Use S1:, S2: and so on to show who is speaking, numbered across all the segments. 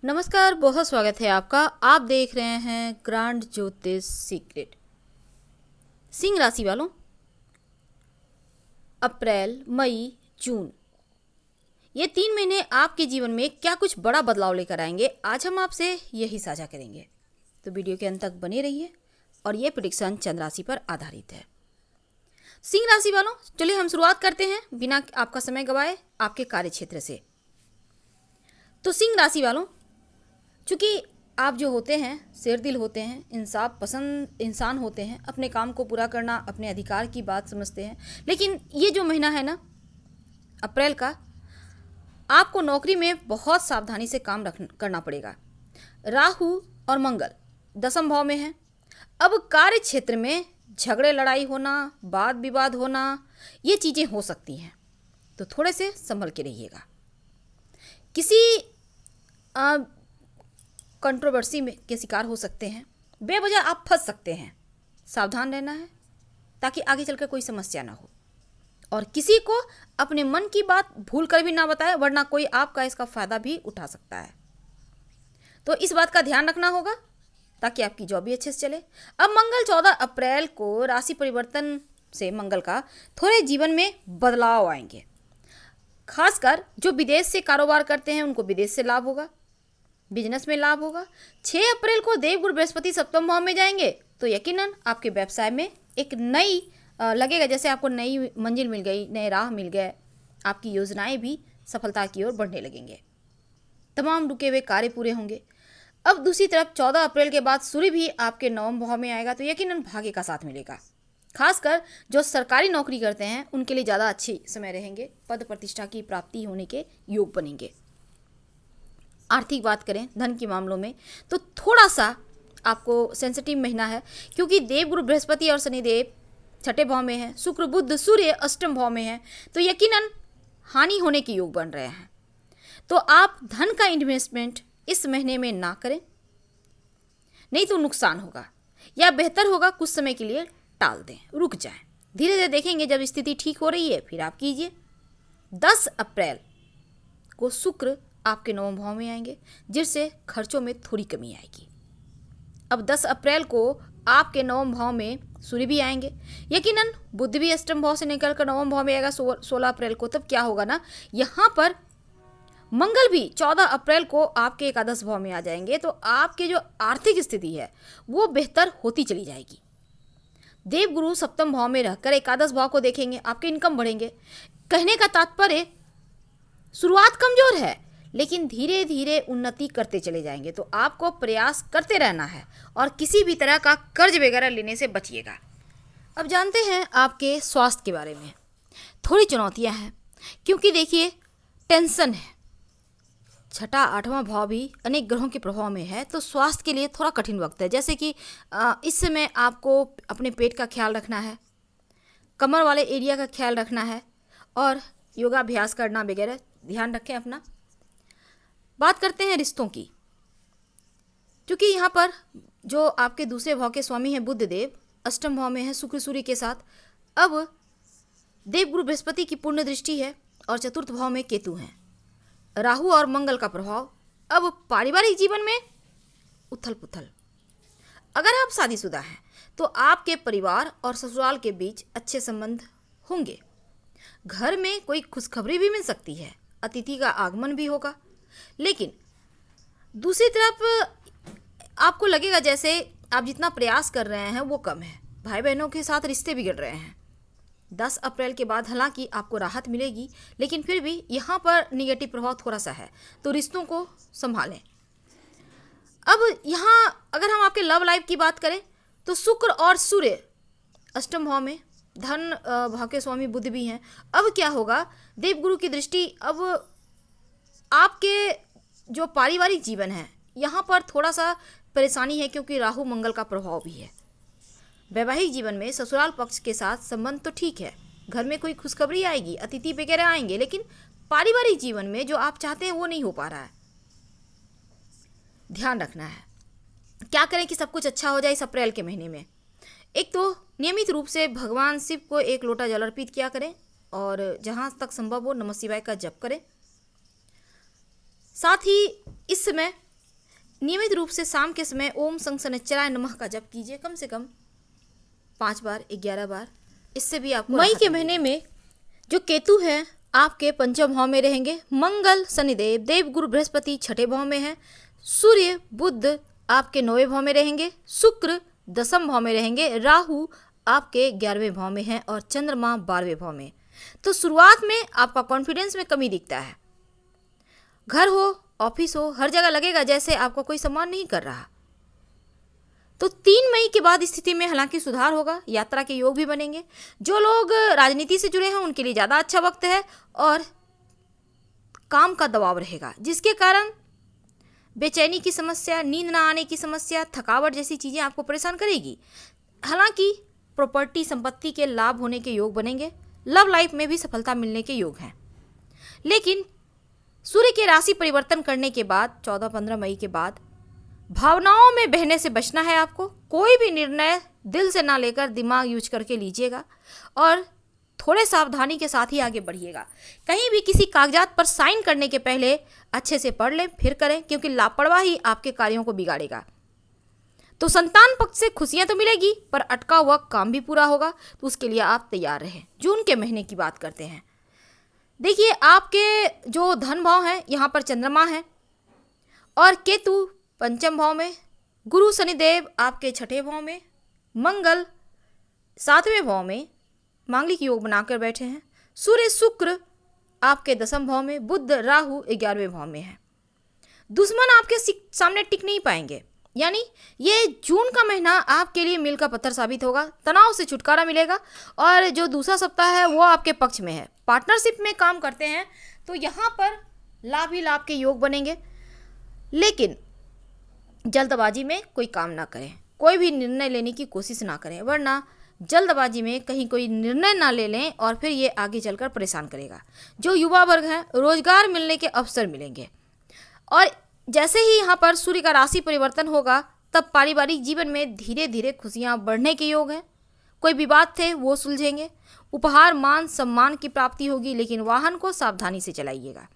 S1: नमस्कार, बहुत स्वागत है आपका। आप देख रहे हैं ग्रांड ज्योतिष सीक्रेट। सिंह राशि वालों, अप्रैल, मई, जून ये 3 महीने आपके जीवन में क्या कुछ बड़ा बदलाव लेकर आएंगे, आज हम आपसे यही साझा करेंगे। तो वीडियो के अंत तक बने रहिए और ये प्रेडिक्शन चंद्र राशि पर आधारित है। सिंह राशि वालों, चलिए हम शुरुआत करते हैं बिना आपका समय गवाए आपके कार्य क्षेत्र से। तो सिंह राशि वालों, चूँकि आप जो होते हैं शेर दिल होते हैं, इंसाफ पसंद इंसान होते हैं, अपने काम को पूरा करना अपने अधिकार की बात समझते हैं। लेकिन ये जो महीना है ना अप्रैल का, आपको नौकरी में बहुत सावधानी से काम करना पड़ेगा। राहु और मंगल दसम भाव में हैं। अब कार्य क्षेत्र में झगड़े लड़ाई होना, वाद विवाद होना, ये चीज़ें हो सकती हैं, तो थोड़े से संभल के रहिएगा। किसी कंट्रोवर्सी में के शिकार हो सकते हैं, बेवजह आप फंस सकते हैं। सावधान रहना है ताकि आगे चलकर कोई समस्या ना हो, और किसी को अपने मन की बात भूल कर भी ना बताए, वरना कोई आपका इसका फ़ायदा भी उठा सकता है। तो इस बात का ध्यान रखना होगा ताकि आपकी जॉब भी अच्छे से चले। अब मंगल 14 अप्रैल को राशि परिवर्तन से मंगल का थोड़े जीवन में बदलाव आएंगे। खासकर जो विदेश से कारोबार करते हैं उनको विदेश से लाभ होगा, बिजनेस में लाभ होगा। 6 अप्रैल को देवगुरु बृहस्पति सप्तम भाव में जाएंगे, तो यकीनन आपके व्यवसाय में एक नई लगेगा, जैसे आपको नई मंजिल मिल गई, नए राह मिल गए। आपकी योजनाएं भी सफलता की ओर बढ़ने लगेंगे, तमाम रुके हुए कार्य पूरे होंगे। अब दूसरी तरफ 14 अप्रैल के बाद सूर्य भी आपके नवम भाव में आएगा, तो यकीनन भाग्य का साथ मिलेगा। खासकर जो सरकारी नौकरी करते हैं उनके लिए ज़्यादा अच्छे समय रहेंगे, पद प्रतिष्ठा की प्राप्ति होने के योग बनेंगे। आर्थिक बात करें धन के मामलों में, तो थोड़ा सा आपको सेंसिटिव महीना है, क्योंकि देवगुरु बृहस्पति और शनिदेव छठे भाव में है, शुक्र बुध सूर्य अष्टम भाव में है, तो यकीनन हानि होने के योग बन रहे हैं। तो आप धन का इन्वेस्टमेंट इस महीने में ना करें, नहीं तो नुकसान होगा, या बेहतर होगा कुछ समय के लिए टाल दें, रुक जाएं। धीरे धीरे देखेंगे, जब स्थिति ठीक हो रही है फिर आप कीजिए। 10 अप्रैल को शुक्र आपके नवम भाव में आएंगे, जिससे खर्चों में थोड़ी कमी आएगी। अब 10 अप्रैल को आपके नवम भाव में सूर्य भी आएंगे, यकीनन बुध भी अष्टम भाव से निकलकर नवम भाव में आएगा 16 अप्रैल को। तब क्या होगा ना, यहाँ पर मंगल भी 14 अप्रैल को आपके एकादश भाव में आ जाएंगे, तो आपकी जो आर्थिक स्थिति है वो बेहतर होती चली जाएगी। देवगुरु सप्तम भाव में रहकर एकादश भाव को देखेंगे, आपके इनकम बढ़ेंगे। कहने का तात्पर्य शुरुआत कमजोर है, लेकिन धीरे धीरे उन्नति करते चले जाएंगे। तो आपको प्रयास करते रहना है और किसी भी तरह का कर्ज वगैरह लेने से बचिएगा। अब जानते हैं आपके स्वास्थ्य के बारे में। थोड़ी चुनौतियां हैं, क्योंकि देखिए टेंशन है, छठा आठवां भाव भी अनेक ग्रहों के प्रभाव में है, तो स्वास्थ्य के लिए थोड़ा कठिन वक्त है। जैसे कि इस समय आपको अपने पेट का ख्याल रखना है, कमर वाले एरिया का ख्याल रखना है, और योगाभ्यास करना वगैरह ध्यान रखें अपना। बात करते हैं रिश्तों की, क्योंकि यहाँ पर जो आपके दूसरे भाव के स्वामी हैं बुध देव अष्टम भाव में है शुक्र सूर्य के साथ। अब देवगुरु बृहस्पति की पूर्ण दृष्टि है और चतुर्थ भाव में केतु हैं। राहु और मंगल का प्रभाव। अब पारिवारिक जीवन में उथल पुथल। अगर आप शादीशुदा हैं तो आपके परिवार और ससुराल के बीच अच्छे संबंध होंगे। घर में कोई खुशखबरी भी मिल सकती है, अतिथि का आगमन भी होगा। लेकिन दूसरी तरफ आपको लगेगा जैसे आप जितना प्रयास कर रहे हैं वो कम है। भाई बहनों के साथ रिश्ते बिगड़ रहे हैं। 10 अप्रैल के बाद हालांकि आपको राहत मिलेगी, लेकिन फिर भी यहाँ पर निगेटिव प्रभाव थोड़ा सा है, तो रिश्तों को संभालें। अब यहाँ अगर हम आपके लव लाइफ की बात करें तो शुक्र और सूर्य अष्टम भाव में, धन भाव के स्वामी बुध भी हैं। अब क्या होगा, देवगुरु की दृष्टि। अब आपके जो पारिवारिक जीवन है यहाँ पर थोड़ा सा परेशानी है, क्योंकि राहु मंगल का प्रभाव भी है। वैवाहिक जीवन में ससुराल पक्ष के साथ संबंध तो ठीक है, घर में कोई खुशखबरी आएगी, अतिथि वगैरह आएंगे, लेकिन पारिवारिक जीवन में जो आप चाहते हैं वो नहीं हो पा रहा है। ध्यान रखना है, क्या करें कि सब कुछ अच्छा हो जाए इस अप्रैल के महीने में। एक तो नियमित रूप से भगवान शिव को 1 लोटा जल अर्पित किया करें, और जहाँ तक संभव हो नमः शिवाय का जप करें। साथ ही इस समय नियमित रूप से शाम के समय ओम संग शनिश्चराय नमः का जप कीजिए, कम से कम 5 बार, 11 बार। इससे भी आपको मई के महीने में जो केतु है आपके पंचम भाव में रहेंगे, मंगल शनिदेव देवगुरु बृहस्पति छठे भाव में है, सूर्य बुध आपके 9वें भाव में रहेंगे, शुक्र 10वें भाव में रहेंगे, राहु आपके 11वें भाव में है और चंद्रमा 12वें भाव में। तो शुरुआत में आपका कॉन्फिडेंस में कमी दिखता है, घर हो ऑफिस हो हर जगह लगेगा जैसे आपको कोई सम्मान नहीं कर रहा। तो 3 मई के बाद स्थिति में हालांकि सुधार होगा, यात्रा के योग भी बनेंगे। जो लोग राजनीति से जुड़े हैं उनके लिए ज़्यादा अच्छा वक्त है और काम का दबाव रहेगा, जिसके कारण बेचैनी की समस्या, नींद ना आने की समस्या, थकावट जैसी चीज़ें आपको परेशान करेगी। हालांकि प्रॉपर्टी संपत्ति के लाभ होने के योग बनेंगे, लव लाइफ में भी सफलता मिलने के योग हैं। लेकिन सूर्य के राशि परिवर्तन करने के बाद 14-15 मई के बाद भावनाओं में बहने से बचना है आपको। कोई भी निर्णय दिल से ना लेकर दिमाग यूज करके लीजिएगा और थोड़े सावधानी के साथ ही आगे बढ़िएगा। कहीं भी किसी कागजात पर साइन करने के पहले अच्छे से पढ़ लें फिर करें, क्योंकि लापरवाही आपके कार्यों को बिगाड़ेगा। तो संतान पक्ष से खुशियां तो मिलेगी पर अटका हुआ काम भी पूरा होगा, तो उसके लिए आप तैयार रहें। जून के महीने की बात करते हैं। देखिए आपके जो धन भाव है यहाँ पर चंद्रमा है और केतु पंचम भाव में, गुरु शनिदेव आपके छठे भाव में, मंगल 7वें भाव में मांगलिक योग बनाकर बैठे हैं, सूर्य शुक्र आपके 10वें भाव में, बुध राहु 11वें भाव में है। दुश्मन आपके सामने टिक नहीं पाएंगे, यानी ये जून का महीना आपके लिए मील का पत्थर साबित होगा। तनाव से छुटकारा मिलेगा और जो दूसरा सप्ताह है वो आपके पक्ष में है। पार्टनरशिप में काम करते हैं तो यहाँ पर लाभ ही लाभ के योग बनेंगे। लेकिन जल्दबाजी में कोई काम ना करें, कोई भी निर्णय लेने की कोशिश ना करें, वरना जल्दबाजी में कहीं कोई निर्णय ना ले लें और फिर ये आगे चलकर परेशान करेगा। जो युवा वर्ग है रोजगार मिलने के अवसर मिलेंगे और जैसे ही यहाँ पर सूर्य का राशि परिवर्तन होगा तब पारिवारिक जीवन में धीरे धीरे खुशियाँ बढ़ने के योग हैं। कोई विवाद थे वो सुलझेंगे, उपहार मान सम्मान की प्राप्ति होगी, लेकिन वाहन को सावधानी से चलाइएगा।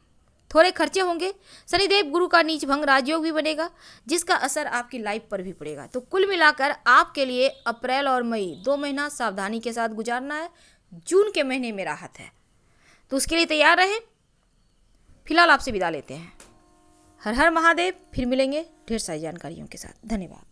S1: थोड़े खर्चे होंगे। शनिदेव गुरु का नीच भंग राजयोग भी बनेगा जिसका असर आपकी लाइफ पर भी पड़ेगा। तो कुल मिलाकर आपके लिए अप्रैल और मई 2 महीना सावधानी के साथ गुजारना है। जून के महीने में राहत है, तो उसके लिए तैयार रहें। फिलहाल आपसे विदा लेते हैं। हर हर महादेव। फिर मिलेंगे ढेर सारी जानकारियों के साथ। धन्यवाद।